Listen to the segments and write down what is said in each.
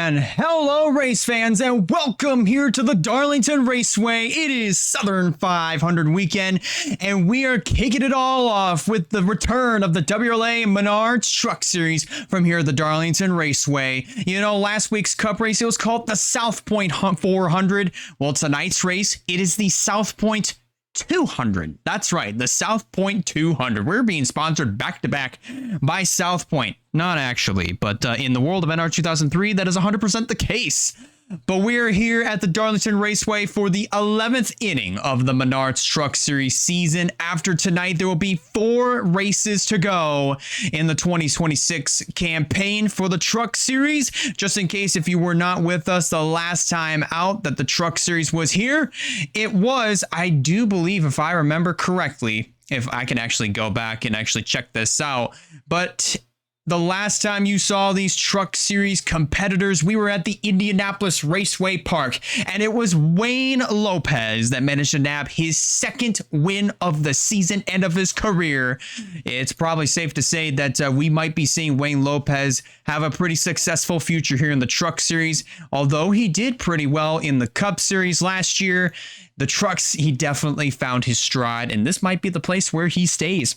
And hello race fans, and welcome here to the Darlington Raceway. It is Southern 500 weekend, and we are kicking it all off with the return of the WRLA Menard Truck Series from here at the Darlington Raceway. You know, last week's Cup race, it was called the South Point 400. Well, tonight's race, it is the South Point 200. That's right, the South Point 200. We're being sponsored back to back by South Point. Not actually, but in the world of NR 2003, that is 100% the case. But we're here at the Darlington Raceway for the 11th inning of the Menard Truck Series season. After tonight, there will be 4 races to go in the 2026 campaign for the Truck Series. Just in case if you were not with us the last time out that the Truck Series was here, it was, I do believe, if I remember correctly, if I can actually go back and actually check this out, but the last time you saw these Truck Series competitors, we were at the Indianapolis Raceway Park, and it was Wayne Lopez that managed to nab his second win of the season and of his career. It's probably safe to say that we might be seeing Wayne Lopez have a pretty successful future here in the Truck Series. Although he did pretty well in the Cup Series last year, the Trucks, he definitely found his stride, and this might be the place where he stays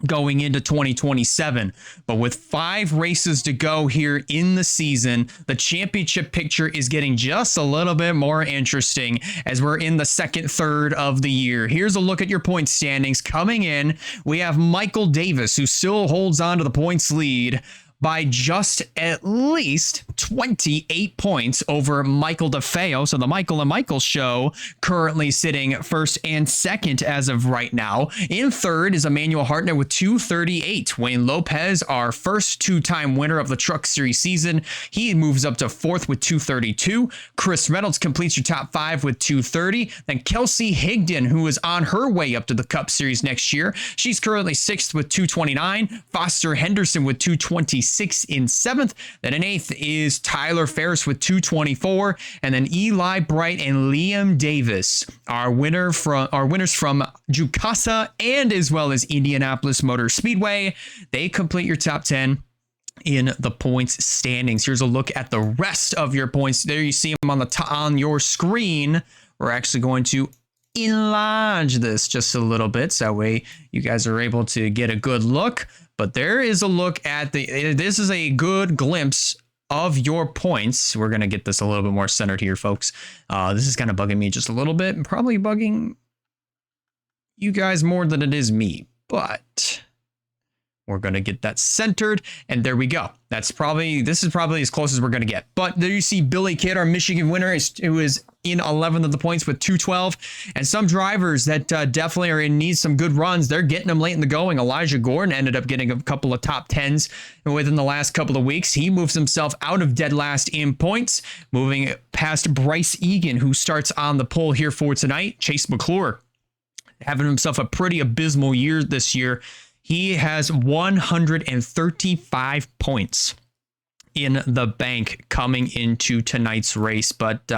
going into 2027. But with 5 races to go here in the season, the championship picture is getting just a little bit more interesting as we're in the second third of the year. Here's a look at your point standings. Coming in, we have Michael Davis, who still holds on to the points lead by just at least 28 points over Michael DeFeo. So the Michael and Michael show currently sitting first and second as of right now. In third is Emmanuel Hartnett with 238. Wayne Lopez, our first 2-time winner of the Truck Series season, he moves up to fourth with 232. Chris Reynolds completes your top 5 with 230. Then Kelsey Higdon, who is on her way up to the Cup Series next year, she's currently 6th with 229. Foster Henderson with 226 in 7th. Then in 8th is Tyler Ferris with 224, and then Eli Bright and Liam Davis, our winners from Jukasa and as well as Indianapolis Motor Speedway. They complete your top 10 in the points standings. Here's a look at the rest of your points. There you see them on your screen. We're actually going to enlarge this just a little bit so that way you guys are able to get a good look. But there is a look at this is a good glimpse of your points. We're going to get this a little bit more centered here, folks. This is kind of bugging me just a little bit, probably bugging you guys more than it is me, but we're going to get that centered, and there we go. This is probably as close as we're going to get. But there you see Billy Kidd, our Michigan winner, who is in 11th of the points with 212. And some drivers that definitely are in need some good runs, they're getting them late in the going. Elijah Gordon ended up getting a couple of top 10s within the last couple of weeks. He moves himself out of dead last in points, moving past Bryce Egan, who starts on the pole here for tonight. Chase McClure having himself a pretty abysmal year this year. He has 135 points in the bank coming into tonight's race. But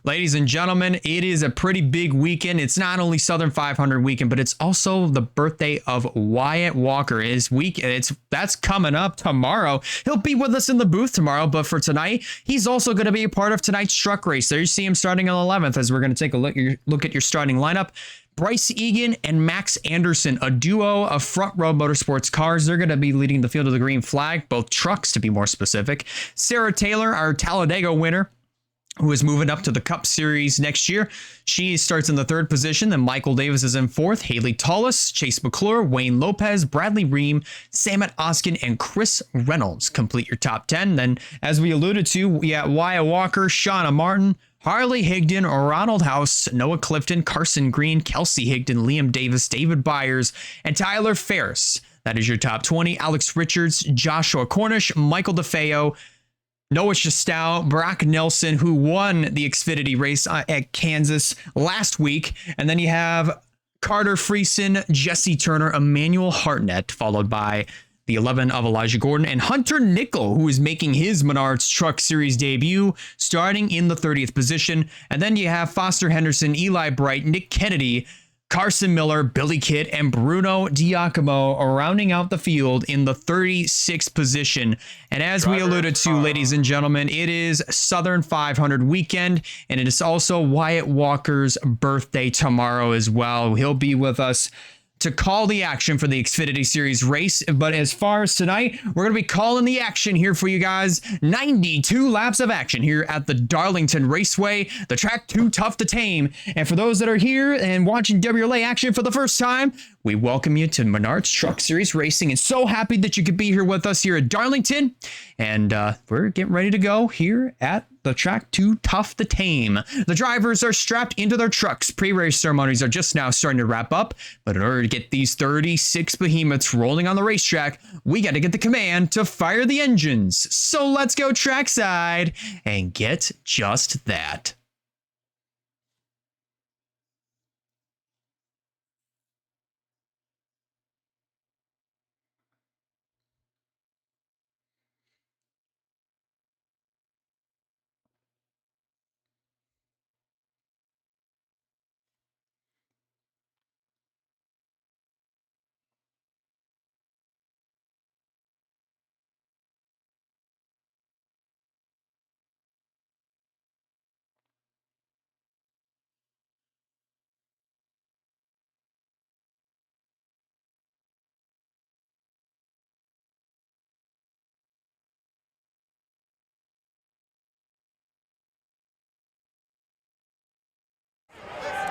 ladies and gentlemen, it is a pretty big weekend. It's not only Southern 500 weekend, but it's also the birthday of Wyatt Walker. That's coming up tomorrow. He'll be with us in the booth tomorrow, but for tonight, he's also going to be a part of tonight's truck race. There you see him starting on 11th as we're going to take a look at your starting lineup. Bryce Egan and Max Anderson, a duo of front row motorsports cars. They're going to be leading the field of the green flag, both trucks to be more specific. Sarah Taylor, our Talladega winner, who is moving up to the Cup Series next year. She starts in the 3rd position. Then Michael Davis is in 4th. Haley Tullis, Chase McClure, Wayne Lopez, Bradley Ream, Samet Oskin, and Chris Reynolds complete your top 10. Then, as we alluded to, we got Wyatt Walker, Shauna Martin, Harley Higdon, Ronald House, Noah Clifton, Carson Green, Kelsey Higdon, Liam Davis, David Byers, and Tyler Ferris. That is your top 20. Alex Richards, Joshua Cornish, Michael DeFeo, Noah Shastow, Brock Nelson, who won the Xfinity race at Kansas last week. And then you have Carter Friesen, Jesse Turner, Emmanuel Hartnett, followed by the 11 of Elijah Gordon, and Hunter Nickel, who is making his Menards Truck Series debut, starting in the 30th position. And then you have Foster Henderson, Eli Bright, Nick Kennedy, Carson Miller, Billy Kidd, and Bruno Giacomo are rounding out the field in the 36th position. And as we alluded to, ladies and gentlemen, it is Southern 500 weekend, and it is also Wyatt Walker's birthday tomorrow as well. He'll be with us to call the action for the Xfinity Series race. But as far as tonight, we're going to be calling the action here for you guys. 92 laps of action here at the Darlington Raceway. The track too tough to tame. And for those that are here and watching WRLA action for the first time, we welcome you to Menard's Truck Series Racing, and so happy that you could be here with us here at Darlington. And we're getting ready to go here at the track too tough to tame. The drivers are strapped into their trucks. Pre-race ceremonies are just now starting to wrap up, but in order to get these 36 behemoths rolling on the racetrack, we got to get the command to fire the engines. So let's go trackside and get just that.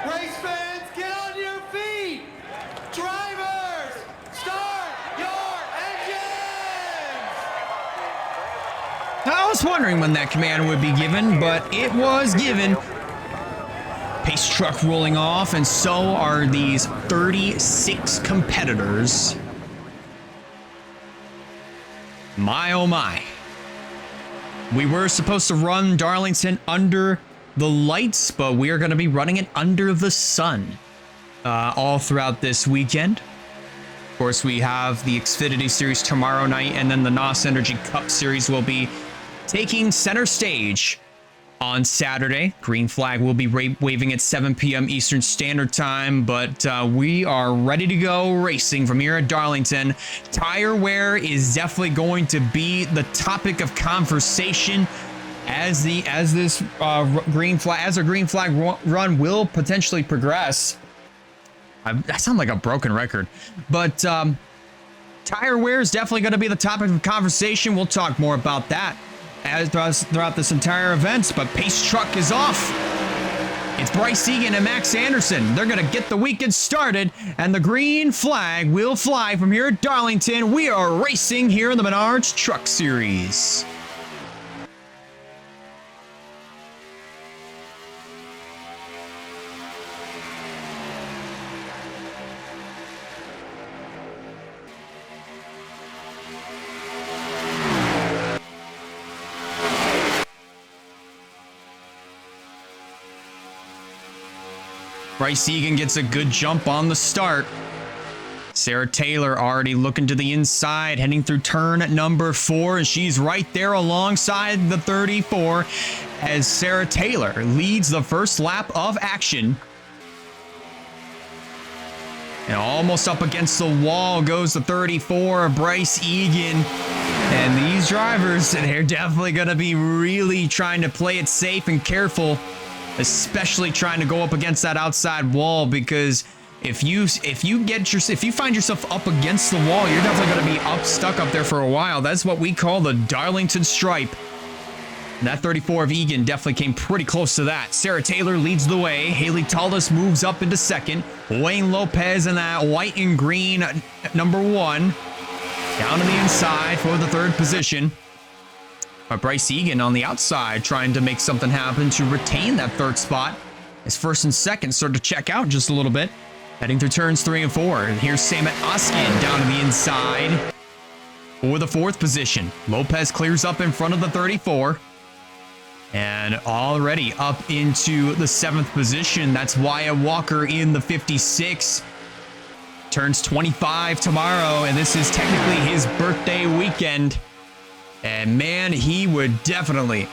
Race fans, get on your feet! Drivers, start your engines! I was wondering when that command would be given, but it was given. Pace truck rolling off, and so are these 36 competitors. My oh my. We were supposed to run Darlington under the lights, but we are going to be running it under the sun all throughout this weekend. Of course, we have the Xfinity Series tomorrow night, and then the NOS Energy Cup Series will be taking center stage on Saturday. Green flag will be waving at 7 p.m. Eastern Standard Time, but we are ready to go racing from here at Darlington. Tire wear is definitely going to be the topic of conversation as our green flag run will potentially progress. I sound like a broken record, but tire wear is definitely going to be the topic of conversation. We'll talk more about that throughout this entire event, but pace truck is off. It's Bryce Egan and Max Anderson. They're going to get the weekend started, and the green flag will fly from here at Darlington. We are racing here in the Menard's Truck Series. Bryce Egan gets a good jump on the start. Sarah Taylor already looking to the inside, heading through turn number 4, and she's right there alongside the 34 as Sarah Taylor leads the first lap of action. And almost up against the wall goes the 34, Bryce Egan. And these drivers, they're definitely going to be really trying to play it safe and careful, especially trying to go up against that outside wall, because if you find yourself up against the wall, you're definitely going to be stuck up there for a while. That's what we call the Darlington stripe. And that 34 of Egan definitely came pretty close to that. Sarah Taylor leads the way. Haley Tallis moves up into second. Wayne Lopez in that white and green number 1 down to the inside for the 3rd position. But Bryce Egan on the outside trying to make something happen to retain that 3rd spot as 1st and 2nd start to check out just a little bit. Heading through turns 3 and 4. And here's Samet Oskin down to the inside for the 4th position. Lopez clears up in front of the 34. And already up into the 7th position. That's Wyatt Walker in the 56. Turns 25 tomorrow, and this is technically his birthday weekend. And man, he would definitely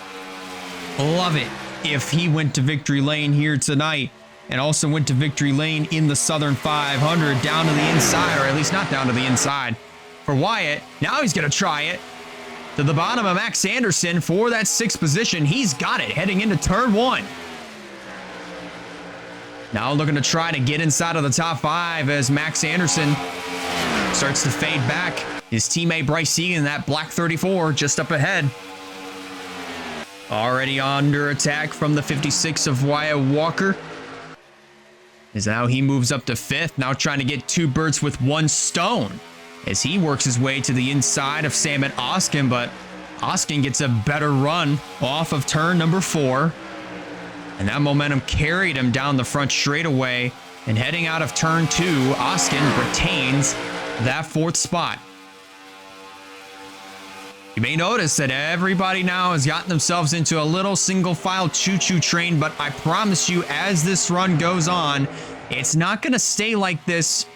love it if he went to victory lane here tonight and also went to victory lane in the Southern 500 down to the inside, or at least not down to the inside for Wyatt. Now he's going to try it to the bottom of Max Anderson for that 6th position. He's got it heading into turn 1. Now looking to try to get inside of the top 5 as Max Anderson starts to fade back. His teammate Bryce Egan, that black 34, just up ahead. Already under attack from the 56 of Wyatt Walker. As now he moves up to 5th, now trying to get 2 birds with 1 stone as he works his way to the inside of Sam and Oskin, but Oskin gets a better run off of turn number 4. And that momentum carried him down the front straightaway, and heading out of turn 2, Oskin retains that 4th spot. You may notice that everybody now has gotten themselves into a little single file choo-choo train, but I promise you, as this run goes on, it's not going to stay like this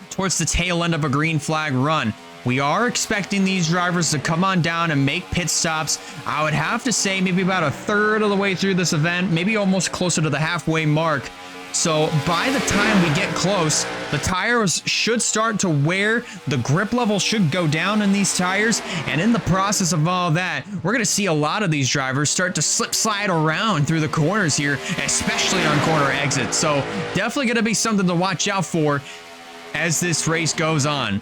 towards the tail end of a green flag run. We are expecting these drivers to come on down and make pit stops. I would have to say maybe about a third of the way through this event, maybe almost closer to the halfway mark. So by the time we get close, the tires should start to wear, the grip level should go down in these tires, and in the process of all that, we're going to see a lot of these drivers start to slip slide around through the corners here, especially on corner exits. So definitely going to be something to watch out for as this race goes on.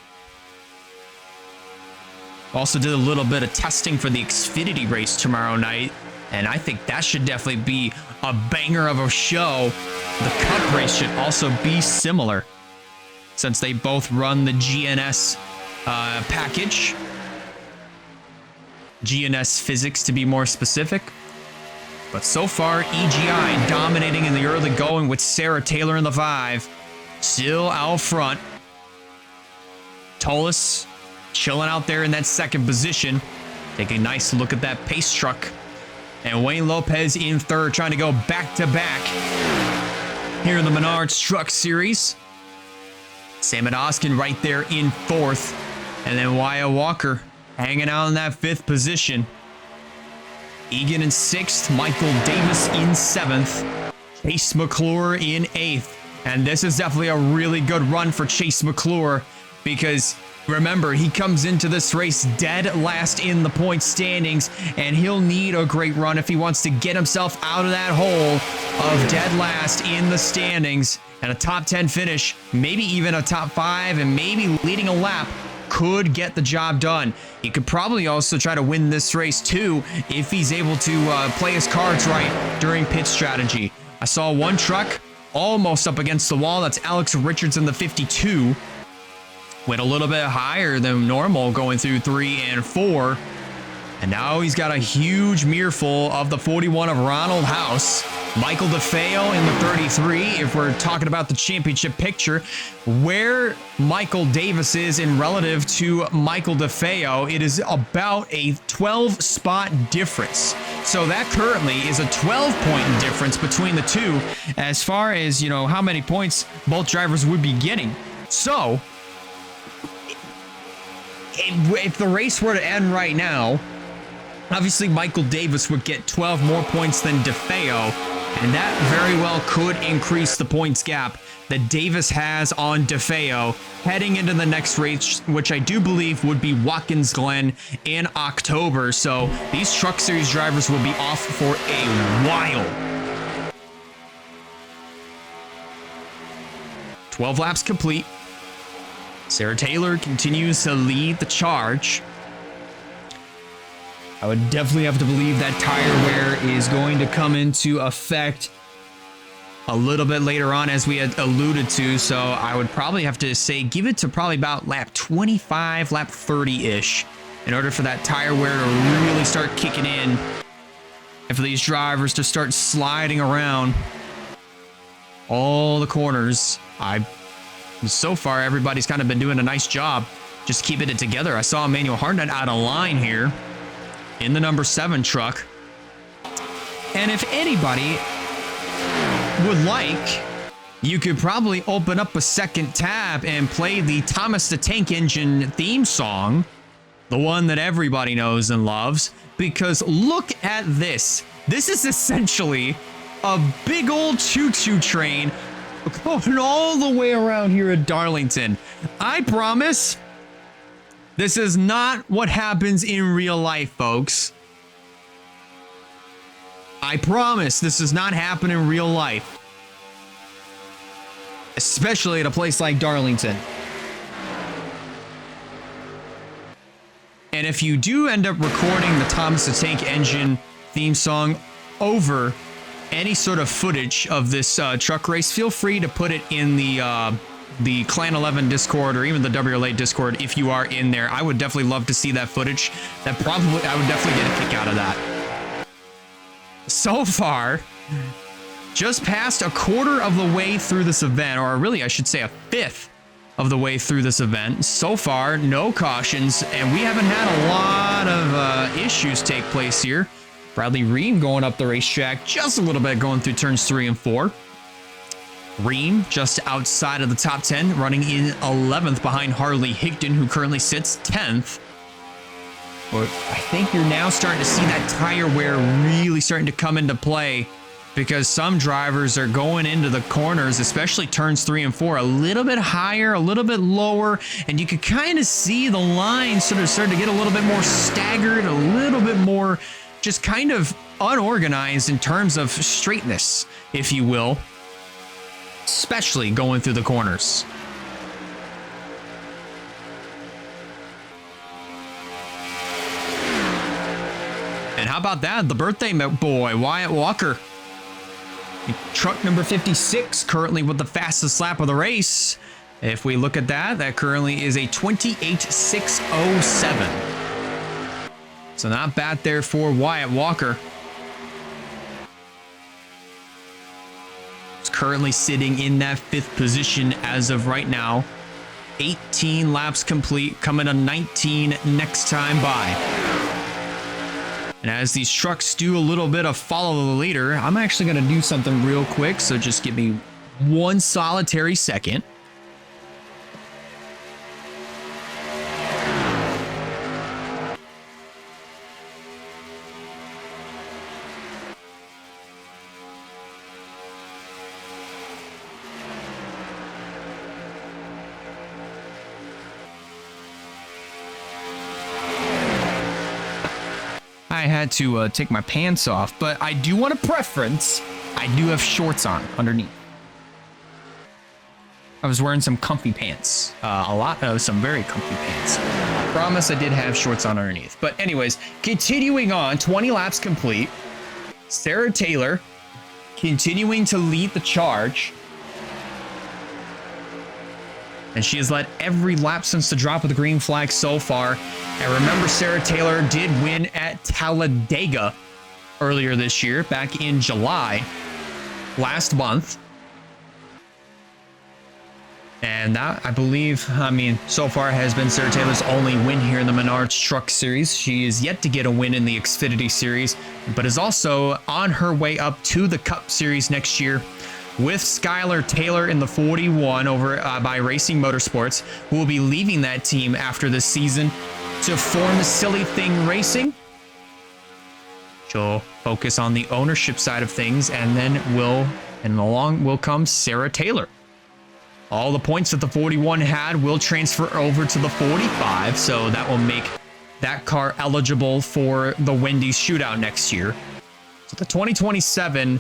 Also did a little bit of testing for the Xfinity race tomorrow night, and I think that should definitely be a banger of a show. The Cup race should also be similar, since they both run the GNS package. GNS physics, to be more specific. But so far, EGI dominating in the early going with Sarah Taylor in the 5. Still out front. Tolis chilling out there in that 2nd position. Take a nice look at that pace truck. And Wayne Lopez in 3rd, trying to go back-to-back here in the Menard Truck Series. Sam and Oskin right there in 4th. And then Wyatt Walker hanging out in that 5th position. Egan in 6th, Michael Davis in 7th, Chase McClure in 8th. And this is definitely a really good run for Chase McClure, because remember, he comes into this race dead last in the point standings, and he'll need a great run if he wants to get himself out of that hole of dead last in the standings. And a top 10 finish, maybe even a top 5, and maybe leading a lap could get the job done. He could probably also try to win this race too if he's able to play his cards right during pit strategy. I saw one truck almost up against the wall. That's Alex Richards in the 52. Went a little bit higher than normal going through 3 and 4. And now he's got a huge mirror full of the 41 of Ronald House. Michael DeFeo in the 33, if we're talking about the championship picture. Where Michael Davis is in relative to Michael DeFeo, it is about a 12-spot difference. So that currently is a 12-point difference between the two as far as, you know, how many points both drivers would be getting. So if the race were to end right now, obviously Michael Davis would get 12 more points than DeFeo, and that very well could increase the points gap that Davis has on DeFeo heading into the next race, which I do believe would be Watkins Glen in October. So these Truck Series drivers will be off for a while. 12 laps complete. Sarah Taylor continues to lead the charge. I would definitely have to believe that tire wear is going to come into effect a little bit later on, as we had alluded to. So I would probably have to say give it to probably about lap 25, lap 30-ish in order for that tire wear to really start kicking in and for these drivers to start sliding around all the corners. So far, everybody's kind of been doing a nice job just keeping it together. I saw Emmanuel Hartnett out of line here in the number 7 truck. And if anybody would like, you could probably open up a second tab and play the Thomas the Tank Engine theme song, the one that everybody knows and loves, because look at this. This is essentially a big old choo-choo train going all the way around here at Darlington. I promise this is not what happens in real life, folks. I promise this does not happen in real life, especially at a place like Darlington. And if you do end up recording the Thomas the Tank Engine theme song over any sort of footage of this truck race, feel free to put it in the Clan 11 Discord or even the WRLA Discord if you are in there. I would definitely love to see that footage. I would definitely get a kick out of that. So far, just past a quarter of the way through this event, or really I should say a fifth of the way through this event. So far, no cautions, and we haven't had a lot of issues take place here. Bradley Ream going up the racetrack just a little bit, going through turns 3 and 4. Ream just outside of the top 10, running in 11th behind Harley Higdon, who currently sits 10th. But I think you're now starting to see that tire wear really starting to come into play, because some drivers are going into the corners, especially turns 3 and 4, a little bit higher, a little bit lower, and you can kind of see the line sort of starting to get a little bit more staggered, a little bit more just kind of unorganized in terms of straightness, if you will, especially going through the corners. And how about that? The birthday boy, Wyatt Walker. Truck number 56, currently with the fastest lap of the race. If we look at that, that currently is a 28.607. So not bad there for Wyatt Walker. It's currently sitting in that 5th position as of right now. 18 laps complete, coming to 19 next time by. And as these trucks do a little bit of follow the leader, I'm actually going to do something real quick, so just give me one solitary second. I had to take my pants off, but I do want a preference. I do have shorts on underneath. I was wearing some comfy pants, some very comfy pants. I promise I did have shorts on underneath. But anyways, continuing on, 20 laps complete. Sarah Taylor continuing to lead the charge. And she has led every lap since the drop of the green flag so far. And remember, Sarah Taylor did win at Talladega earlier this year, back in July last month. And that, I believe, so far has been Sarah Taylor's only win here in the Menard Truck Series. She is yet to get a win in the Xfinity Series, but is also on her way up to the Cup Series next year, with Skylar Taylor in the 41 over by Racing Motorsports, who will be leaving that team after this season to form Silly Thing Racing. She'll focus on the ownership side of things, and then along will come Sarah Taylor. All the points that the 41 had will transfer over to the 45, so that will make that car eligible for the Wendy's Shootout next year. So the 2027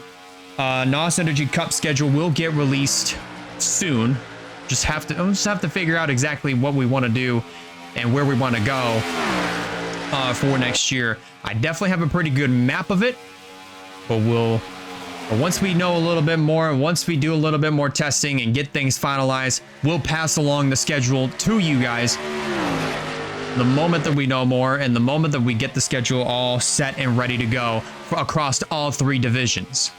NOS Energy Cup schedule will get released soon. We'll just have to figure out exactly what we want to do and where we want to go for next year. I definitely have a pretty good map of it, but once we know a little bit more, once we do a little bit more testing and get things finalized, we'll pass along the schedule to you guys the moment that we know more and the moment that we get the schedule all set and ready to go across all 3 divisions.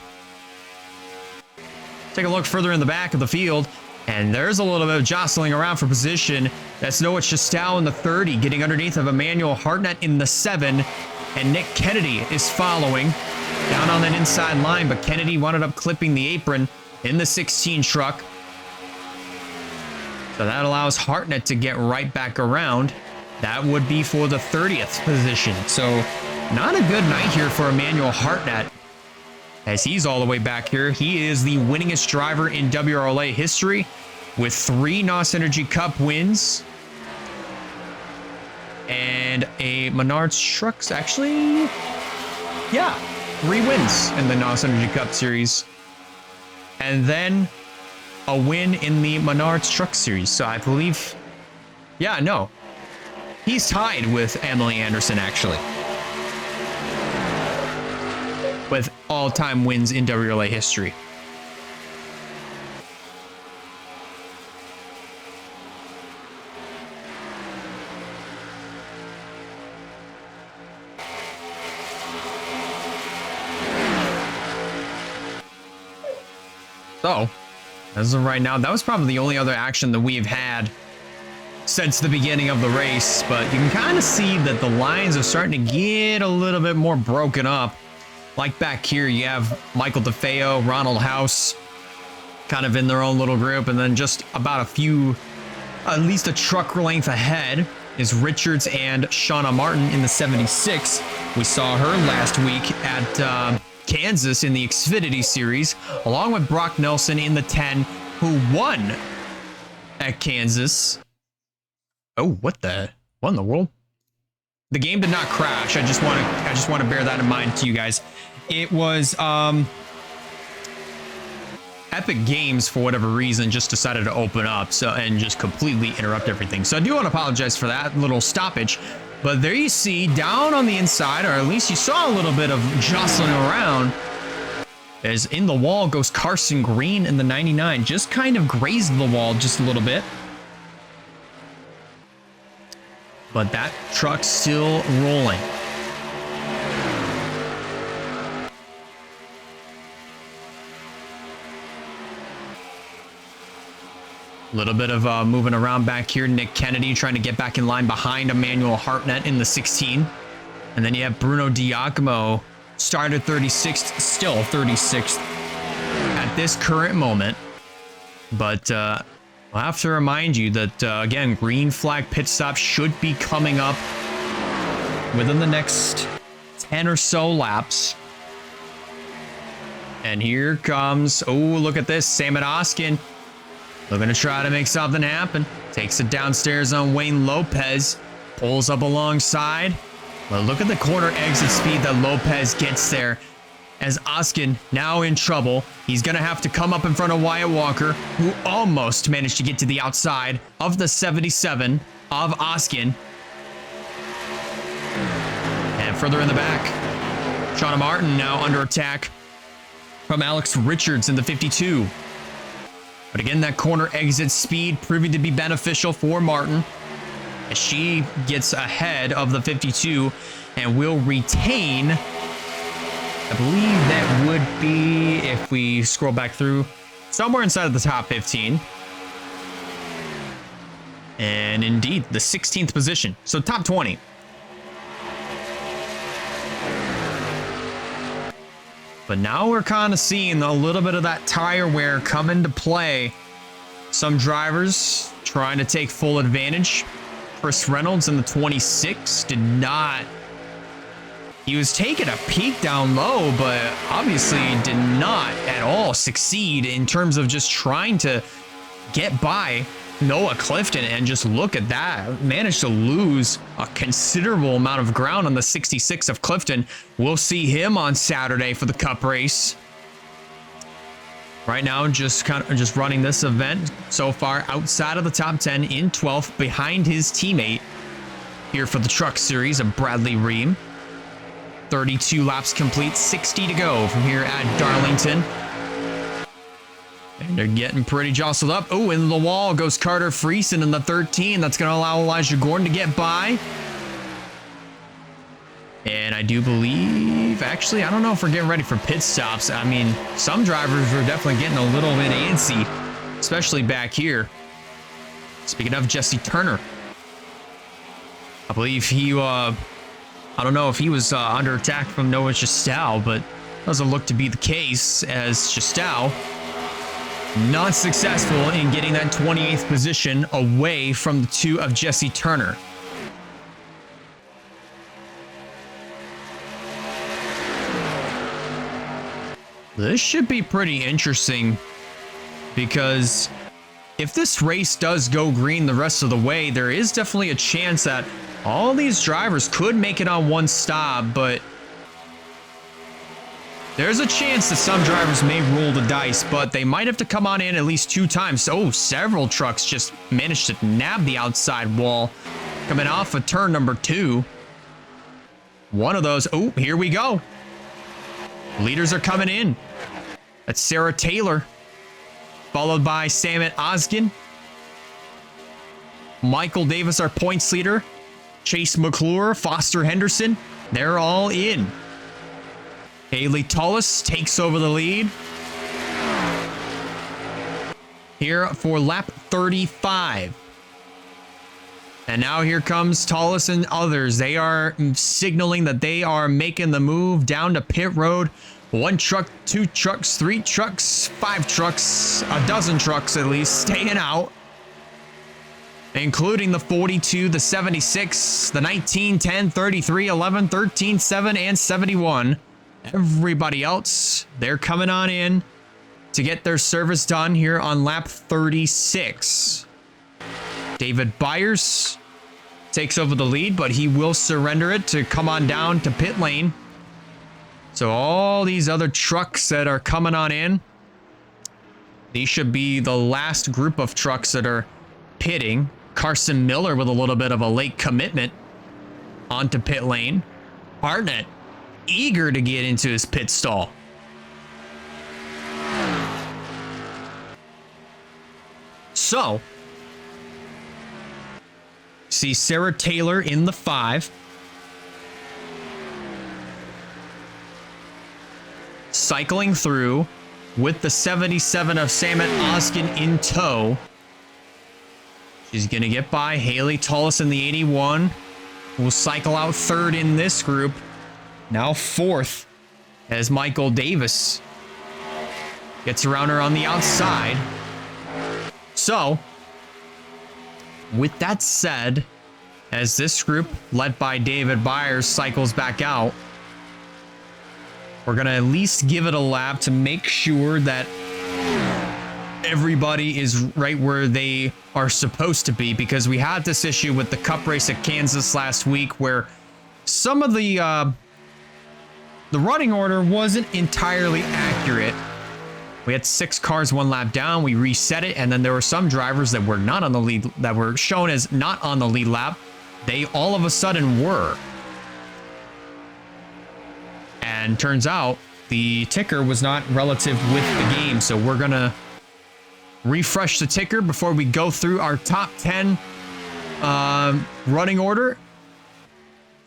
Take a look further in the back of the field, and there's a little bit of jostling around for position. That's Noah Chistow in the 30, getting underneath of Emmanuel Hartnett in the 7, and Nick Kennedy is following down on that inside line, but Kennedy wound up clipping the apron in the 16 truck. So that allows Hartnett to get right back around. That would be for the 30th position. So not a good night here for Emmanuel Hartnett, as he's all the way back here. He is the winningest driver in WRLA history with 3 NOS Energy Cup wins. And a Menard's Trucks, actually, yeah, 3 wins in the NOS Energy Cup series. And then a win in the Menard's Truck series. So I believe, yeah, no, he's tied with Emily Anderson, actually, with all-time wins in WRLA history. So, as of right now, that was probably the only other action that we've had since the beginning of the race, but you can kind of see that the lines are starting to get a little bit more broken up. Like back here, you have Michael DeFeo, Ronald House, kind of in their own little group, and then just about a few, at least a truck length ahead, is Richards and Shauna Martin in the 76. We saw her last week at Kansas in the Xfinity Series, along with Brock Nelson in the 10, who won at Kansas. Oh, what in the world? The game did not crash. I just want to bear that in mind to you guys. It was Epic Games, for whatever reason, just decided to open up and just completely interrupt everything. So I do want to apologize for that little stoppage. But there you see, down on the inside, or at least you saw a little bit of jostling around, as in the wall goes Carson Green in the 99. Just kind of grazed the wall just a little bit. But that truck's still rolling. A little bit of moving around back here. Nick Kennedy trying to get back in line behind Emmanuel Hartnett in the 16. And then you have Bruno Diacomo, started 36th, still 36th at this current moment. But I'll have to remind you that, again, green flag pit stop should be coming up within the next 10 or so laps. And here comes, oh, look at this, Sam Oskin. Looking to try to make something happen. Takes it downstairs on Wayne Lopez. Pulls up alongside. But look at the corner exit speed that Lopez gets there. As Oskin now in trouble. He's going to have to come up in front of Wyatt Walker, who almost managed to get to the outside of the 77 of Oskin. And further in the back, Shauna Martin now under attack from Alex Richards in the 52. But again, that corner exit speed proving to be beneficial for Martin as she gets ahead of the 52 and will retain, I believe that would be, if we scroll back through, somewhere inside of the top 15. And indeed, the 16th position. So top 20. But now we're kind of seeing a little bit of that tire wear come into play. Some drivers trying to take full advantage. Chris Reynolds in the 26 did not. He was taking a peek down low, but obviously did not at all succeed in terms of just trying to get by Noah Clifton. And just look at that. Managed to lose a considerable amount of ground on the 66 of Clifton. We'll see him on Saturday for the Cup race. Right now, just running this event so far outside of the top 10 in 12th behind his teammate here for the Truck Series of Bradley Ream. 32 laps complete, 60 to go from here at Darlington. And they're getting pretty jostled up. Oh, in the wall goes Carter Friesen in the 13. That's going to allow Elijah Gordon to get by. And I do believe, actually, I don't know if we're getting ready for pit stops. I mean, some drivers are definitely getting a little bit antsy, especially back here. Speaking of Jesse Turner, I believe he, I don't know if he was under attack from Noah Chastel, but doesn't look to be the case, as Chastel not successful in getting that 28th position away from the 2 of Jesse Turner. This should be pretty interesting because if this race does go green the rest of the way, there is definitely a chance that all these drivers could make it on one stop, but there's a chance that some drivers may roll the dice, but they might have to come on in at least 2 times. Oh, several trucks just managed to nab the outside wall coming off of turn number 2. One of those. Oh, here we go. Leaders are coming in. That's Sarah Taylor, followed by Samet Ozgen. Michael Davis, our points leader. Chase McClure, Foster Henderson. They're all in. Haley Tullis takes over the lead. Here for lap 35. And now here comes Tullis and others. They are signaling that they are making the move down to pit road. 1 truck, 2 trucks, 3 trucks, 5 trucks, a dozen trucks at least staying out, including the 42, the 76, the 19, 10, 33, 11, 13, 7, and 71. Everybody else, they're coming on in to get their service done here on lap 36. David Byers takes over the lead, but he will surrender it to come on down to pit lane. So all these other trucks that are coming on in, these should be the last group of trucks that are pitting. Carson Miller with a little bit of a late commitment onto pit lane. Hartnett eager to get into his pit stall. So, see Sarah Taylor in the 5. Cycling through with the 77 of Samet Ozgen in tow. She's going to get by Haley Tullis in the 81. Will cycle out 3rd in this group. Now 4th as Michael Davis gets around her on the outside. So, with that said, as this group, led by David Byers, cycles back out, we're going to at least give it a lap to make sure that everybody is right where they are supposed to be, because we had this issue with the Cup race at Kansas last week where some of the running order wasn't entirely accurate. We had 6 cars 1 lap down. We reset it, and then there were some drivers that were not on the lead, that were shown as not on the lead lap. They all of a sudden were. And turns out the ticker was not relative with the game, so we're gonna refresh the ticker before we go through our top 10 running order.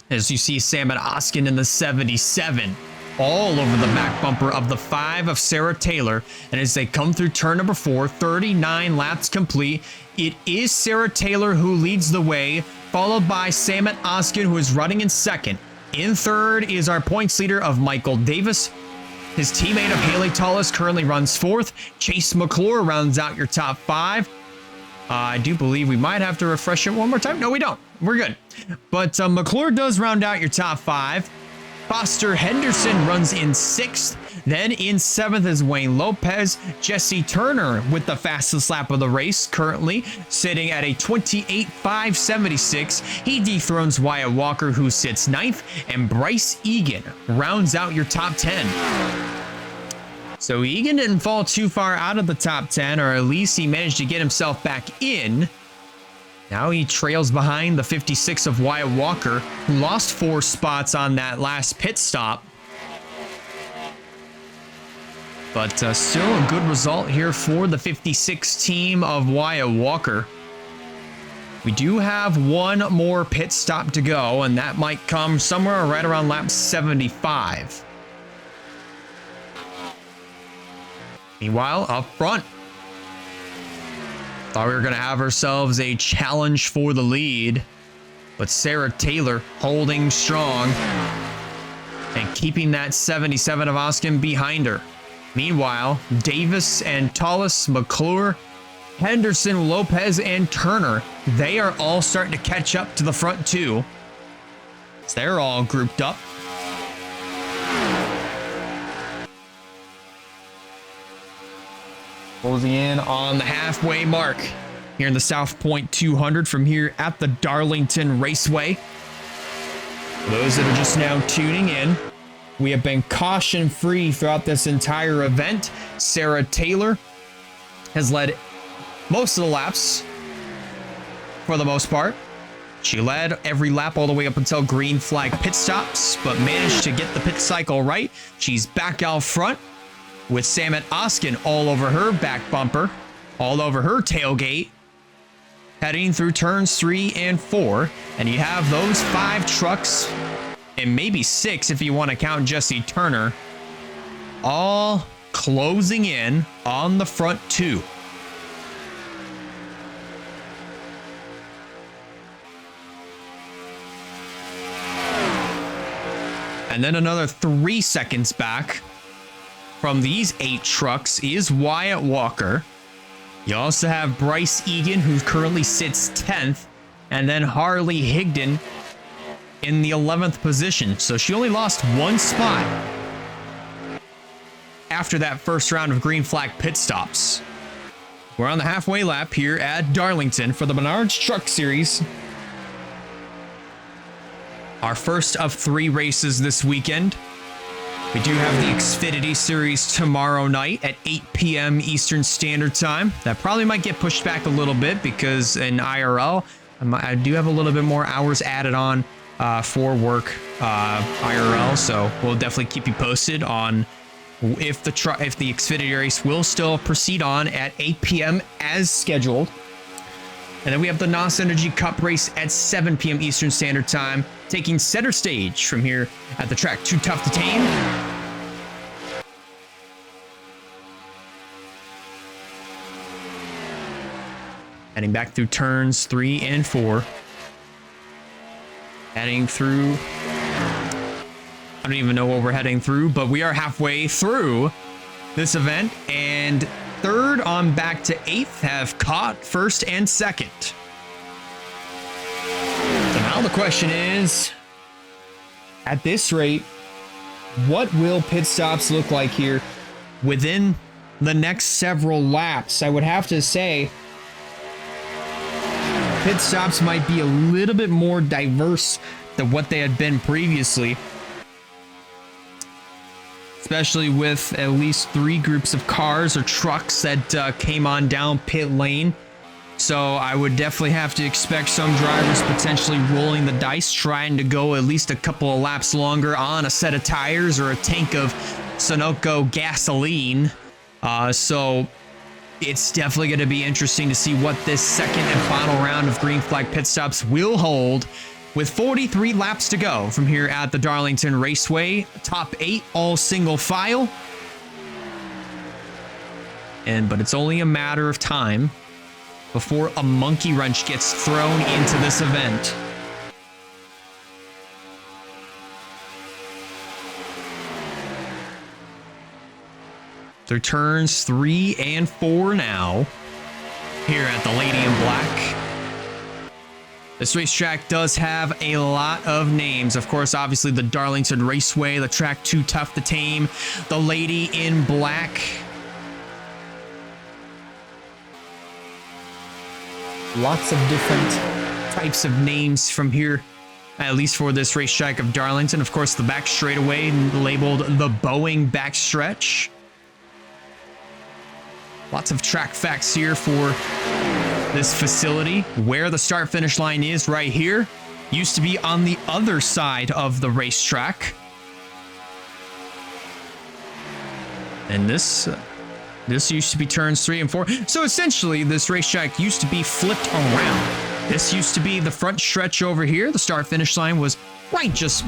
As you see, Samet Ozgen in the 77, all over the back bumper of the 5 of Sarah Taylor. And as they come through turn number 4, 39 laps complete, it is Sarah Taylor who leads the way, followed by Samet Ozgen, who is running in 2nd. In 3rd is our points leader of Michael Davis. His teammate of Haley Tullis currently runs 4th. Chase McClure rounds out your top 5. I do believe we might have to refresh it one more time. No, we don't. We're good. But McClure does round out your top 5. Foster Henderson runs in 6th. Then in 7th is Wayne Lopez. Jesse Turner with the fastest lap of the race, currently sitting at a 28.576. He dethrones Wyatt Walker, who sits 9th. And Bryce Egan rounds out your top 10. So Egan didn't fall too far out of the top 10, or at least he managed to get himself back in. Now he trails behind the 56 of Wyatt Walker, who lost 4 spots on that last pit stop. But still a good result here for the 56 team of Wyatt Walker. We do have 1 more pit stop to go, and that might come somewhere right around lap 75. Meanwhile, up front, thought we were going to have ourselves a challenge for the lead, but Sarah Taylor holding strong and keeping that 77 of Ozgen behind her. Meanwhile, Davis and Tullis, McClure, Henderson, Lopez, and Turner, they are all starting to catch up to the front 2. So they're all grouped up. Closing in on the halfway mark here in the South Point 200 from here at the Darlington Raceway. For those that are just now tuning in, we have been caution-free throughout this entire event. Sarah Taylor has led most of the laps for the most part. She led every lap all the way up until green flag pit stops, but managed to get the pit cycle right. She's back out front with Samet Oskin all over her back bumper, all over her tailgate, heading through turns 3 and 4. And you have those 5 trucks, and maybe 6 if you want to count Jesse Turner, all closing in on the front 2. And then another 3 seconds back from these 8 trucks is Wyatt Walker. You also have Bryce Egan, who currently sits 10th, and then Harley Higdon in the 11th position. So she only lost 1 spot after that first round of green flag pit stops. We're on the halfway lap here at Darlington for the Menard's Truck Series. Our first of 3 races this weekend. We do have the Xfinity Series tomorrow night at 8 p.m. Eastern Standard Time. That probably might get pushed back a little bit because in IRL, I do have a little bit more hours added on for work IRL. So we'll definitely keep you posted on if the Xfinity race will still proceed on at 8 p.m. as scheduled. And then we have the NOS Energy Cup race at 7 p.m. Eastern Standard Time, taking center stage from here at the track Too Tough to Tame. Heading back through turns 3 and 4. Heading through, I don't even know what we're heading through, but we are halfway through this event, and 3rd on back to 8th have caught 1st and 2nd. So now the question is, at this rate, what will pit stops look like here within the next several laps? I would have to say pit stops might be a little bit more diverse than what they had been previously, especially with at least 3 groups of cars or trucks that came on down pit lane. So I would definitely have to expect some drivers potentially rolling the dice, trying to go at least a couple of laps longer on a set of tires or a tank of Sunoco gasoline. So it's definitely going to be interesting to see what this second and final round of green flag pit stops will hold, with 43 laps to go from here at the Darlington Raceway. Top 8 all single file. But it's only a matter of time before a monkey wrench gets thrown into this event. Through turns 3 and 4 now here at the Lady in Black. This racetrack does have a lot of names. Of course, obviously the Darlington Raceway, the track Too Tough to Tame, the Lady in Black. Lots of different types of names from here, at least for this racetrack of Darlington. Of course, the back straightaway labeled the Boeing backstretch. Lots of track facts here for this facility. Where the start finish line is right here used to be on the other side of the racetrack. And this used to be turns 3 and 4. So essentially this racetrack used to be flipped around. This used to be the front stretch over here. The start finish line was right just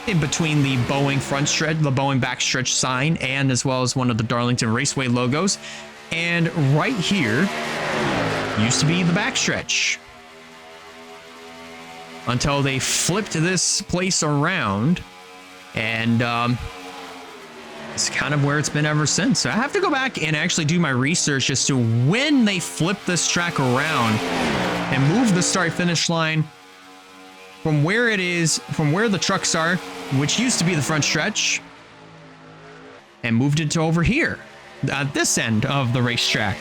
in between the Boeing front stretch, the Boeing backstretch sign, and as well as one of the Darlington Raceway logos. And right here used to be the backstretch until they flipped this place around, and it's kind of where it's been ever since. So I have to go back and actually do my research as to when they flipped this track around and moved the start finish line from where it is, from where the trucks are, which used to be the front stretch, and moved it to over here. at this end of the racetrack.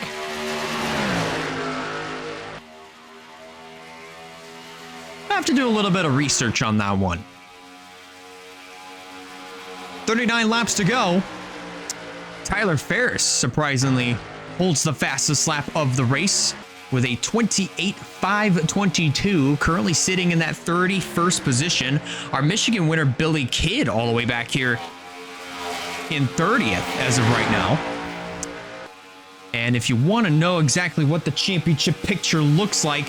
I have to do a little bit of research on that one. 39 laps to go. Tyler Ferris surprisingly holds the fastest lap of the race with a 28.522, currently sitting in that 31st position. Our Michigan winner Billy Kidd all the way back here in 30th as of right now. And if you want to know exactly what the championship picture looks like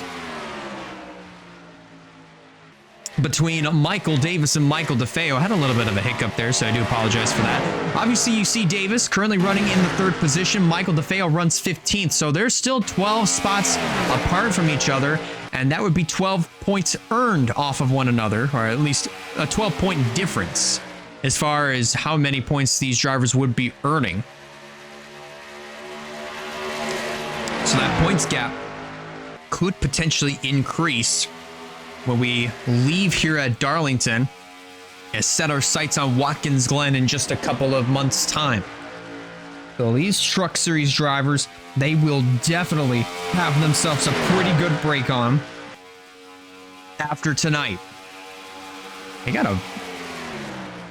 between Michael Davis and Michael DeFeo, I had a little bit of a hiccup there, so I do apologize for that. Obviously, you see Davis currently running in the 3rd position. Michael DeFeo runs 15th, so they're still 12 spots apart from each other, and that would be 12 points earned off of one another, or at least a 12-point difference as far as how many points these drivers would be earning. So that points gap could potentially increase when we leave here at Darlington and set our sights on Watkins Glen in just a couple of months' time. So these Truck Series drivers, they will definitely have themselves a pretty good break on after tonight.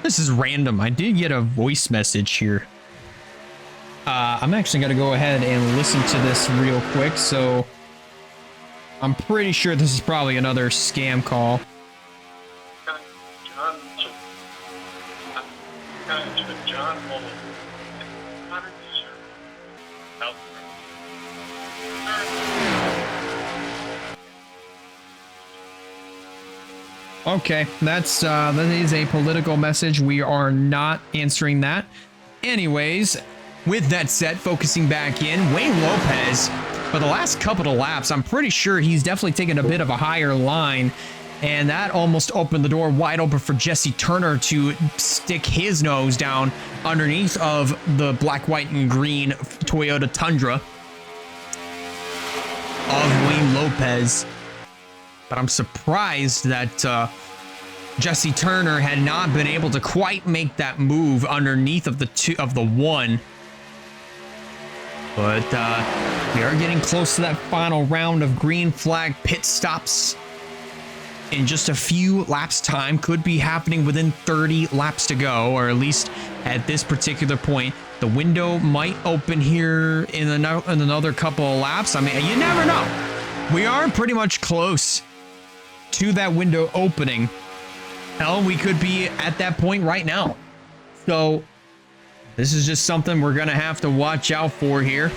This is random. I did get a voice message here. I'm actually going to go ahead and listen to this real quick. So I'm pretty sure this is probably another scam call. Okay, that is a political message. We are not answering that. Anyways, with that said, focusing back in, Wayne Lopez, for the last couple of laps, I'm pretty sure he's definitely taken a bit of a higher line, and that almost opened the door wide open for Jesse Turner to stick his nose down underneath of the black, white, and green Toyota Tundra of Wayne Lopez. But I'm surprised that Jesse Turner had not been able to quite make that move underneath of the one. But we are getting close to that final round of green flag pit stops in just a few laps time. Could be happening within 30 laps to go, or at least at this particular point. The window might open here in another couple of laps. I mean, you never know. We are pretty much close to that window opening. Hell, we could be at that point right now. So this is just something we're going to have to watch out for here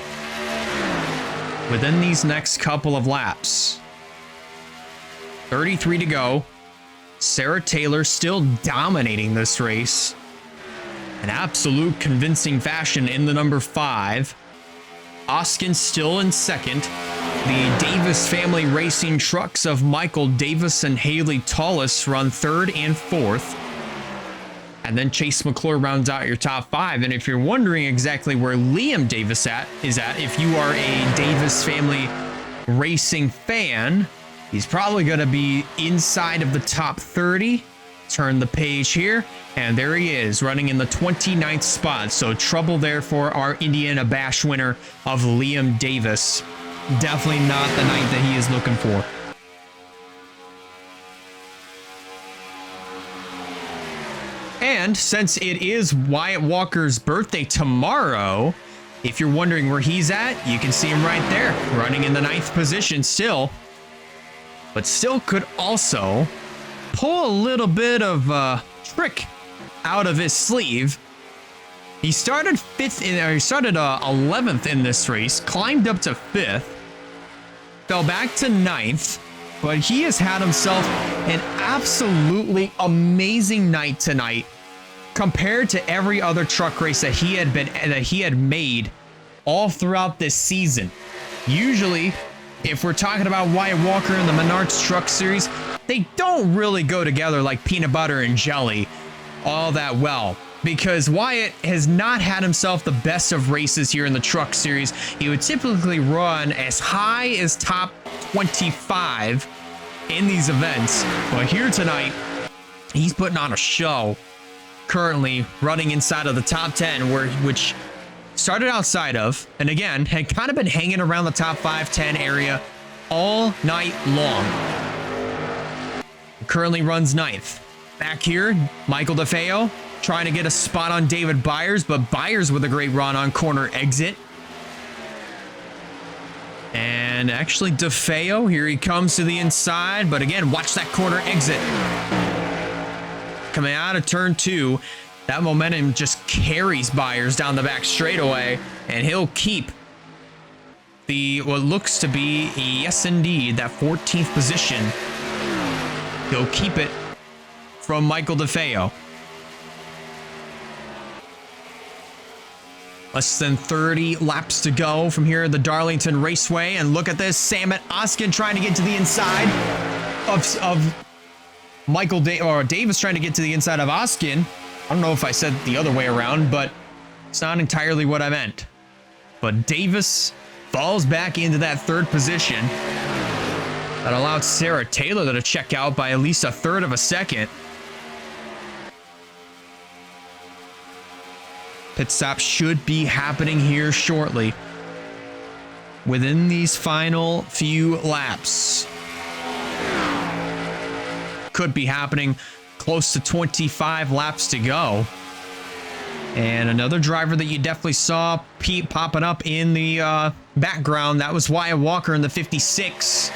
within these next couple of laps. 33 to go. Sarah Taylor still dominating this race. An absolute convincing fashion in the number 5. Oskin still in second. The Davis family racing trucks of Michael Davis and Haley Tullis run 3rd and 4th. And then Chase McClure rounds out your top 5. And if you're wondering exactly where Liam Davis is at, if you are a Davis family racing fan, he's probably going to be inside of the top 30. Turn the page here, and there he is, running in the 29th spot. So trouble there for our Indiana Bash winner of Liam Davis. Definitely not the night that he is looking for. And since it is Wyatt Walker's birthday tomorrow, if you're wondering where he's at, you can see him right there, running in the 9th position still. But still could also pull a little bit of a trick out of his sleeve. He started 11th in this race, climbed up to 5th, fell back to 9th, but he has had himself an absolutely amazing night tonight compared to every other truck race that he had made all throughout this season. Usually, if we're talking about Wyatt Walker and the Menard's Truck Series, they don't really go together like peanut butter and jelly all that well, because Wyatt has not had himself the best of races here in the Truck Series. He would typically run as high as top 25 in these events, but here tonight, he's putting on a show, currently running inside of the top 10, which started outside of, and again, had kind of been hanging around the top 5-10 area all night long. Currently runs 9th. Back here, Michael DeFeo trying to get a spot on David Byers, but Byers with a great run on corner exit. And actually DeFeo, here he comes to the inside, but again, watch that corner exit. Coming out of turn 2, that momentum just carries Byers down the back straightaway, and he'll keep what looks to be, yes indeed, that 14th position. He'll keep it from Michael DeFeo. Less than 30 laps to go from here at the Darlington Raceway, and look at this, Sam Oskin trying to get to the inside of Davis trying to get to the inside of Oskin. I don't know if I said the other way around, but it's not entirely what I meant. But Davis falls back into that 3rd position. That allowed Sarah Taylor to check out by at least 1/3 of a second. Pit stop should be happening here shortly. Within these final few laps. Could be happening close to 25 laps to go. And another driver that you definitely saw popping up in the background, that was Wyatt Walker in the 56.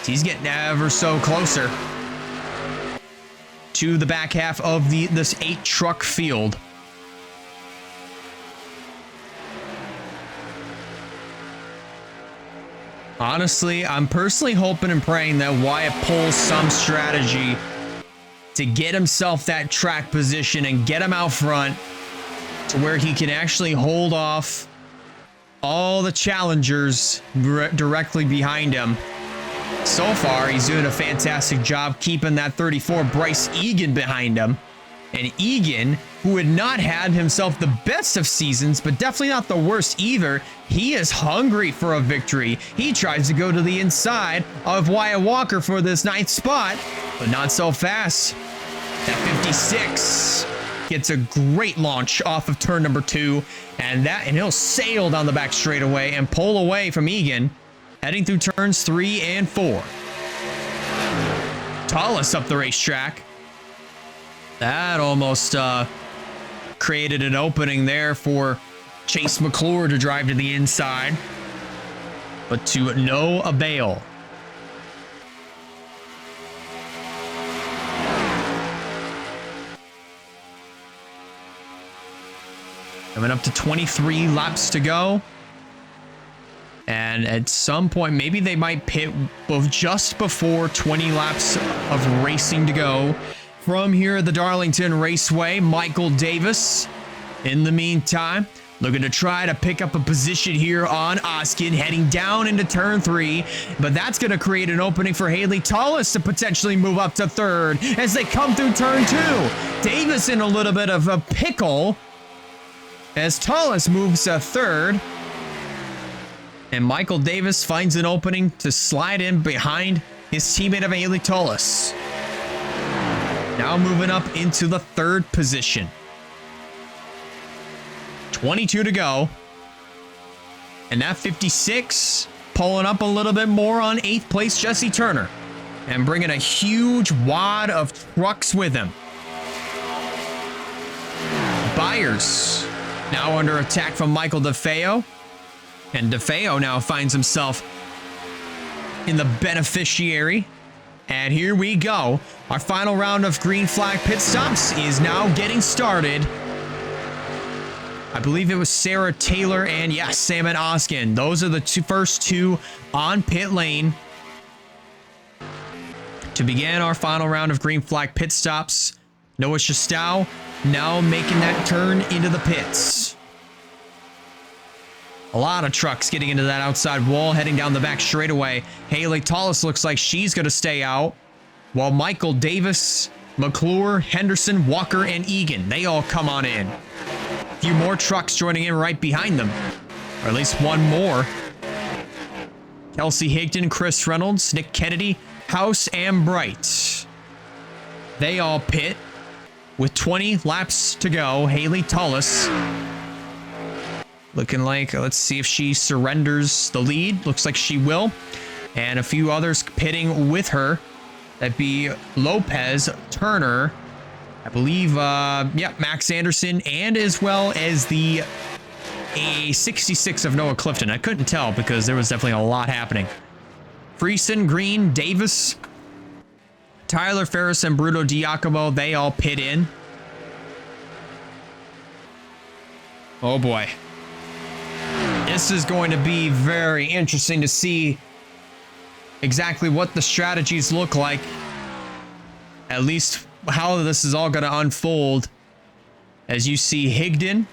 He's getting ever so closer to the back half of this 8-truck field. Honestly, I'm personally hoping and praying that Wyatt pulls some strategy to get himself that track position and get him out front to where he can actually hold off all the challengers directly behind him. So far, he's doing a fantastic job keeping that 34 Bryce Egan behind him. And Egan, who had not had himself the best of seasons, but definitely not the worst either, he is hungry for a victory. He tries to go to the inside of Wyatt Walker for this 9th spot, but not so fast. That 56 gets a great launch off of turn number 2, and he'll sail down the back straightaway and pull away from Egan, heading through turns 3 and 4. Tullis up the racetrack. That almost created an opening there for Chase McClure to drive to the inside, but to no avail. Coming up to 23 laps to go. And at some point, maybe they might pit just before 20 laps of racing to go. From here at the Darlington Raceway, Michael Davis, in the meantime, looking to try to pick up a position here on Oskin, heading down into turn 3, but that's going to create an opening for Haley Tullis to potentially move up to 3rd as they come through turn 2. Davis in a little bit of a pickle as Tullis moves to 3rd, and Michael Davis finds an opening to slide in behind his teammate of Haley Tullis. Now moving up into the 3rd position. 22 to go. And that 56 pulling up a little bit more on 8th place Jesse Turner. And bringing a huge wad of trucks with him. Byers now under attack from Michael DeFeo. And DeFeo now finds himself in the beneficiary. And here we go. Our final round of green flag pit stops is now getting started. I believe it was Sarah Taylor and yes, Sam Oskin. Those are the first two on pit lane to begin our final round of green flag pit stops. Noah Shastow now making that turn into the pits. A lot of trucks getting into that outside wall, heading down the back straightaway. Haley Tullis looks like she's going to stay out, while Michael Davis, McClure, Henderson, Walker, and Egan, they all come on in. A few more trucks joining in right behind them, or at least one more. Kelsey Higdon, Chris Reynolds, Nick Kennedy, House, and Bright. They all pit with 20 laps to go. Haley Tullis looking like, let's see if she surrenders the lead. Looks like she will. And a few others pitting with her. That'd be Lopez, Turner, I believe, Max Anderson, and as well as the A66 of Noah Clifton. I couldn't tell because there was definitely a lot happening. Friesen, Green, Davis, Tyler Ferris, and Bruno Diacomo, they all pit in. Oh boy. This is going to be very interesting to see exactly what the strategies look like. At least how this is all going to unfold. As you see Higdon,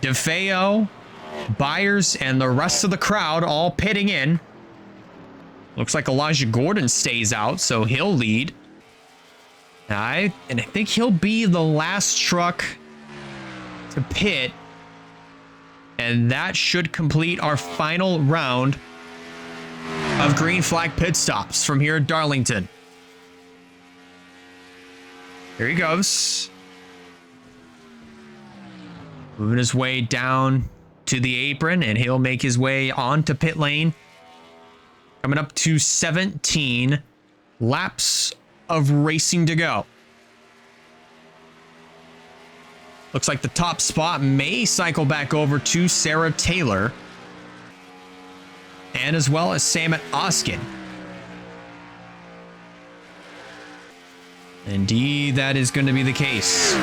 DeFeo, Byers, and the rest of the crowd all pitting in. Looks like Elijah Gordon stays out, so he'll lead. And I think he'll be the last truck to pit. And that should complete our final round of green flag pit stops from here at Darlington. Here he goes. Moving his way down to the apron, and he'll make his way onto pit lane. Coming up to 17 laps of racing to go. Looks like the top spot may cycle back over to Sarah Taylor. And as well as Samet Oskin. Indeed, that is going to be the case.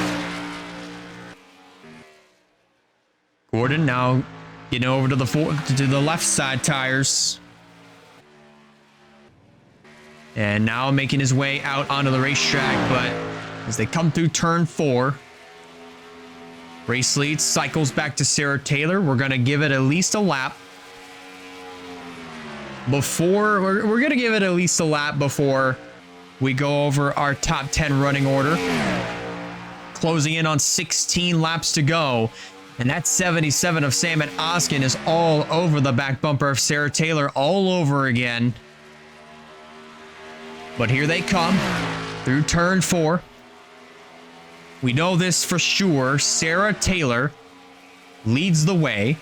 Gordon now getting over to the left side tires. And now making his way out onto the racetrack, but as they come through turn 4, race lead cycles back to Sarah Taylor. We're going to give it at least a lap before we're going to give it at least a lap before we go over our top 10 running order. Closing in on 16 laps to go. And that 77 of Samet Oskin is all over the back bumper of Sarah Taylor all over again. But here they come through turn 4. We know this for sure. Sarah Taylor leads the way.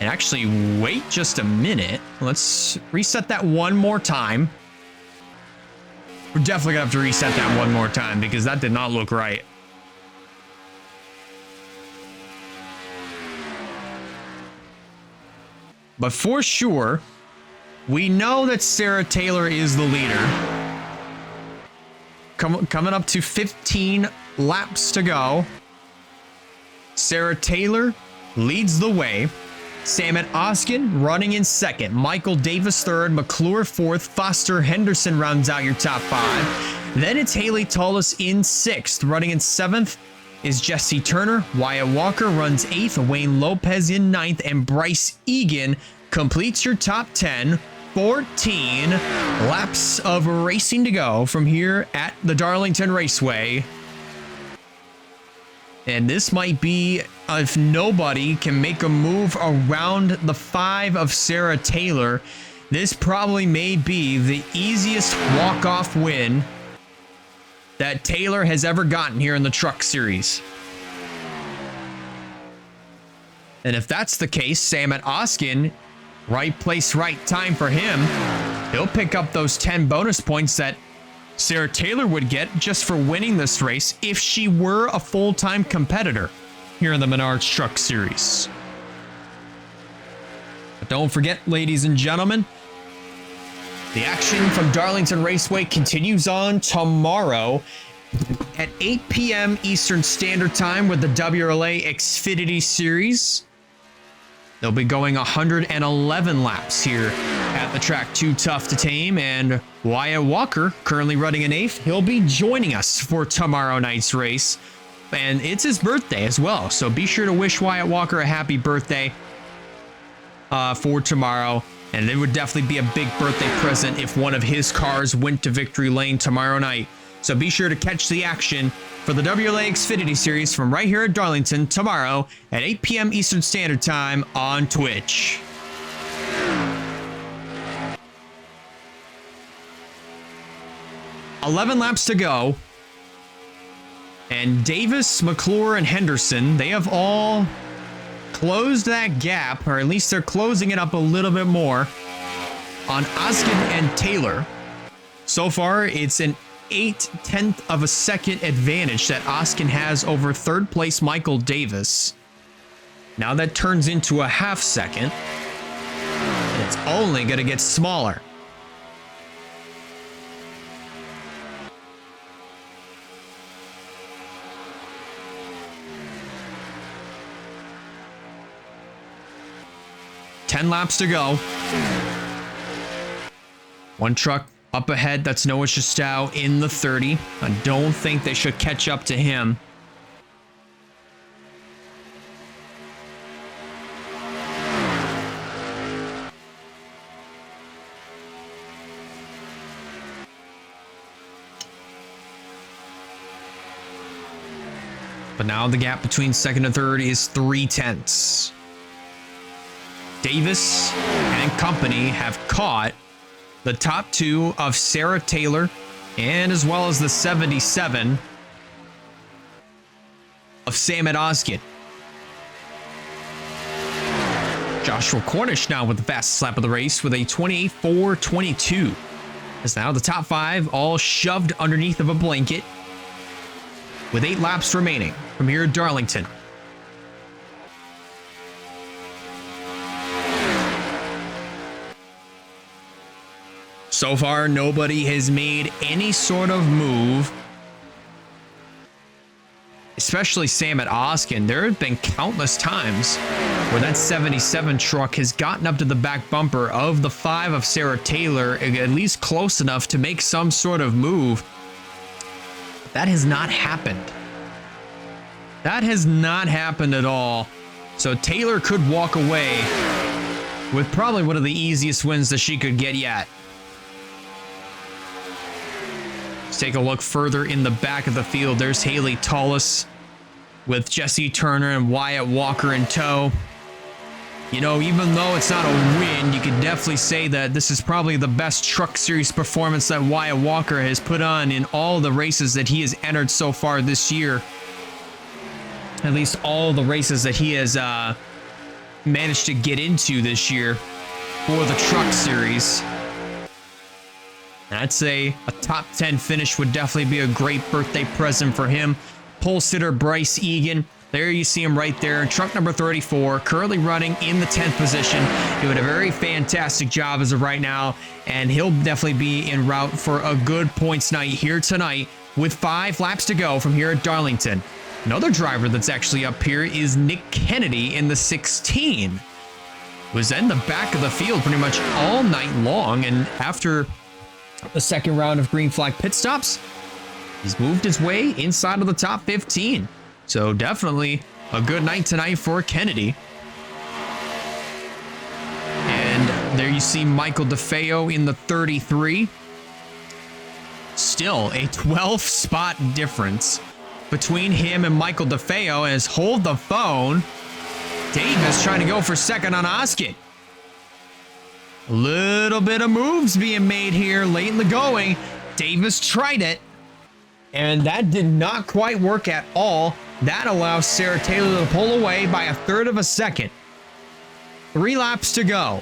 And actually, wait just a minute. Let's reset that one more time. We're definitely going to have to reset that one more time because that did not look right. But for sure, we know that Sarah Taylor is the leader. Coming up to 15 laps to go. Sarah Taylor leads the way. Samet Oskin running in second. Michael Davis third. McClure fourth. Foster Henderson rounds out your top 5. Then it's Haley Tullis in 6th. Running in 7th is Jesse Turner. Wyatt Walker runs 8th. Wayne Lopez in 9th. And Bryce Egan completes your top 10. 14 laps of racing to go from here at the Darlington Raceway. And this might be, if nobody can make a move around the 5 of Sarah Taylor, this probably may be the easiest walk-off win that Taylor has ever gotten here in the Truck Series. And if that's the case, Samet Oskin, right place, right time for him. He'll pick up those 10 bonus points that Sarah Taylor would get just for winning this race if she were a full-time competitor here in the Menard Truck Series. But don't forget, ladies and gentlemen, the action from Darlington Raceway continues on tomorrow at 8 p.m. Eastern Standard Time with the WRLA Xfinity Series. They'll be going 111 laps here at the track Too Tough to Tame, and Wyatt Walker, currently running in 8th, he'll be joining us for tomorrow night's race. And it's his birthday as well, so be sure to wish Wyatt Walker a happy birthday for tomorrow. And it would definitely be a big birthday present if one of his cars went to victory lane tomorrow night. So be sure to catch the action for the WRLA Xfinity Series from right here at Darlington tomorrow at 8 p.m. Eastern Standard Time on Twitch. "11 laps to go. And Davis, McClure, and Henderson, they have all closed that gap, or at least they're closing it up a little bit more on Oskin and Taylor. So far, it's an 0.8 of a second advantage that Oskin has over third place Michael Davis. Now that turns into a half second, and it's only going to get smaller. Ten laps to go. One truck up ahead, that's Noah Shestau in the 30. I don't think they should catch up to him. But now the gap between second and third is 0.3. Davis and company have caught the top two of Sarah Taylor and as well as the 77 of Samet Oskin. Joshua Cornish now with the fastest lap of the race with a 28.422. As now the top five all shoved underneath of a blanket with 8 laps remaining from here at Darlington. So far, nobody has made any sort of move, especially Samet Oskin. There have been countless times where that 77 truck has gotten up to the back bumper of the 5 of Sarah Taylor, at least close enough to make some sort of move. That has not happened. That has not happened at all. So Taylor could walk away with probably one of the easiest wins that she could get yet. Let's take a look further in the back of the field. There's Haley Tullis with Jesse Turner and Wyatt Walker in tow. You know, even though it's not a win, you could definitely say that this is probably the best Truck Series performance that Wyatt Walker has put on in all the races that he has entered so far this year. At least all the races that he has managed to get into this year for the Truck Series. I'd say a top 10 finish would definitely be a great birthday present for him. Pole sitter Bryce Egan. There you see him right there. Truck number 34, currently running in the 10th position. Doing a very fantastic job as of right now. And he'll definitely be en route for a good points night here tonight with 5 laps to go from here at Darlington. Another driver that's actually up here is Nick Kennedy in the 16. Was in the back of the field pretty much all night long. And after the second round of green flag pit stops, he's moved his way inside of the top 15. So definitely a good night tonight for Kennedy. And there you see Michael DeFeo in the 33. Still a 12 spot difference between him and Michael DeFeo. As hold the phone, Davis trying to go for second on Oskin. A little bit of moves being made here late in the going. Davis tried it, and that did not quite work at all. That allows Sarah Taylor to pull away by a third of a second. 3 laps to go.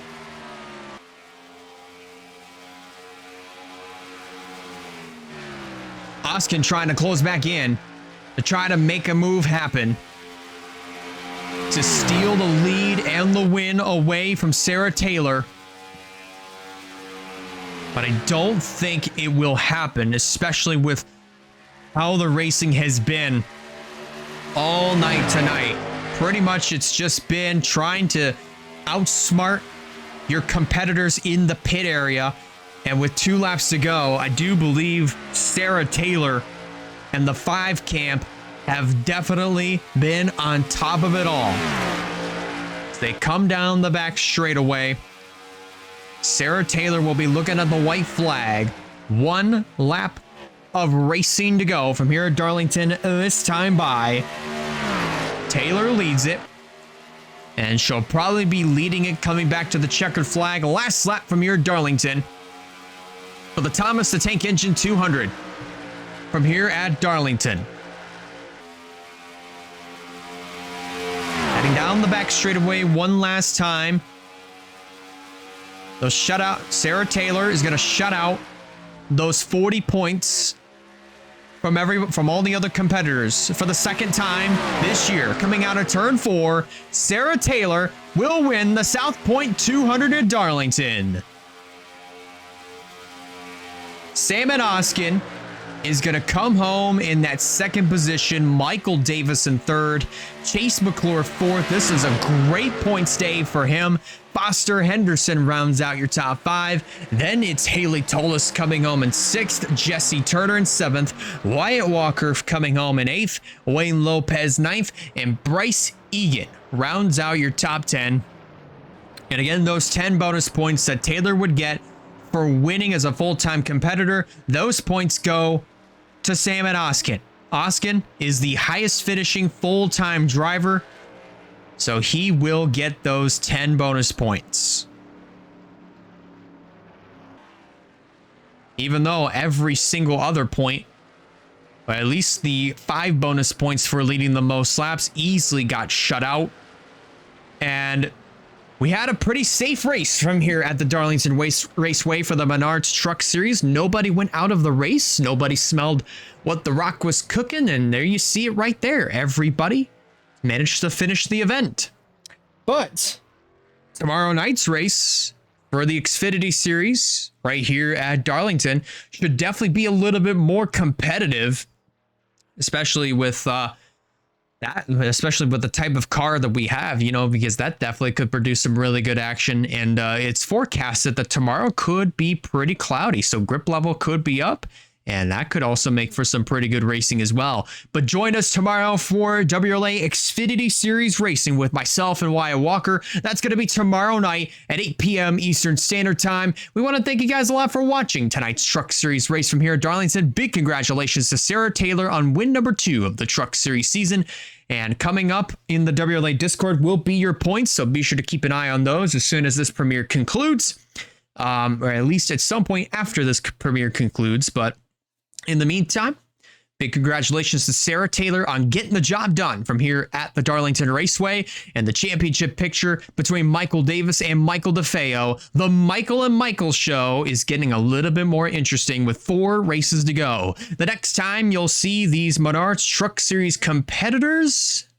Oskin trying to close back in to try to make a move happen to steal the lead and the win away from Sarah Taylor. But I don't think it will happen, especially with how the racing has been all night tonight. Pretty much it's just been trying to outsmart your competitors in the pit area. And with 2 laps to go, I do believe Sarah Taylor and the 5 camp have definitely been on top of it all. As they come down the back straightaway, Sarah Taylor will be looking at the white flag. 1 lap of racing to go from here at Darlington this time by. Taylor leads it, and she'll probably be leading it coming back to the checkered flag. Last lap from here at Darlington for the Thomas the Tank Engine 200 from here at Darlington. Heading down down the back straightaway one last time. Those shutout. Sarah Taylor is going to shut out those 40 points from all the other competitors for the second time this year. Coming out of turn 4, Sarah Taylor will win the South Point 200 at Darlington. Salmon Oskin is going to come home in that second position. Michael Davis in third. Chase McClure fourth. This is a great points day for him. Foster Henderson rounds out your top 5. Then it's Haley Tolis coming home in 6th. Jesse Turner in 7th. Wyatt Walker coming home in 8th. Wayne Lopez 9th. And Bryce Egan rounds out your top 10. And again, those 10 bonus points that Taylor would get for winning as a full-time competitor, those points go to Salmon Oskin. Oskin is the highest finishing full-time driver, so he will get those 10 bonus points. Even though every single other point, or at least the 5 bonus points for leading the most laps, easily got shut out. And we had a pretty safe race from here at the Darlington Raceway for the Menards Truck Series. Nobody went out of the race. Nobody smelled what the rock was cooking. And there you see it right there. Everybody managed to finish the event. But tomorrow night's race for the Xfinity Series right here at Darlington should definitely be a little bit more competitive, especially with especially with the type of car that we have, because that definitely could produce some really good action. And it's forecasted that tomorrow could be pretty cloudy, so grip level could be up, and that could also make for some pretty good racing as well. But join us tomorrow for WRLA Xfinity Series racing with myself and Wyatt Walker. That's going to be tomorrow night at 8 p.m. Eastern Standard Time. We want to thank you guys a lot for watching tonight's Truck Series race from here at Darlington. Big congratulations to Sarah Taylor on win number 2 of the Truck Series season. And coming up in the WRLA Discord will be your points, so be sure to keep an eye on those as soon as this premiere concludes, or at least at some point after this premiere concludes. But in the meantime, big congratulations to Sarah Taylor on getting the job done from here at the Darlington Raceway, and the championship picture between Michael Davis and Michael DeFeo. The Michael and Michael show is getting a little bit more interesting with 4 races to go. The next time you'll see these Menards Truck Series competitors,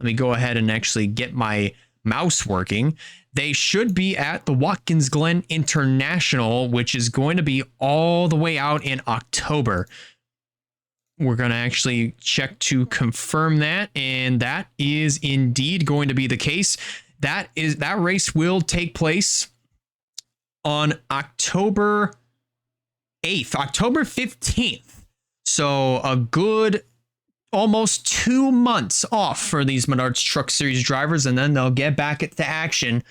let me go ahead and actually get my mouse working. They should be at the Watkins Glen International, which is going to be all the way out in October. We're going to actually check to confirm that, and that is indeed going to be the case. That race will take place on October 8th, October 15th. So a good almost 2 months off for these Menards Truck Series drivers, and then they'll get back to action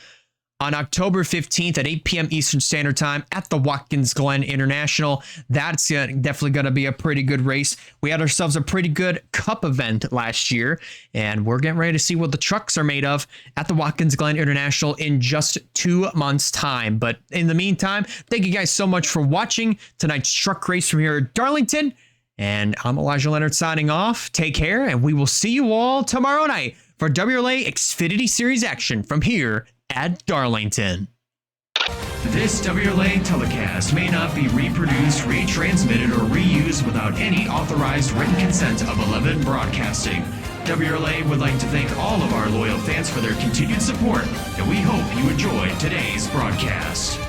on October 15th at 8 p.m. Eastern Standard Time at the Watkins Glen International. That's definitely going to be a pretty good race. We had ourselves a pretty good cup event last year, and we're getting ready to see what the trucks are made of at the Watkins Glen International in just 2 months' time. But in the meantime, thank you guys so much for watching tonight's truck race from here at Darlington. And I'm Elijah Leonard signing off. Take care, and we will see you all tomorrow night for WRLA Xfinity Series action from here at Darlington. This WRLA telecast may not be reproduced, retransmitted, or reused without any authorized written consent of 11 Broadcasting. WRLA would like to thank all of our loyal fans for their continued support, and we hope you enjoyed today's broadcast.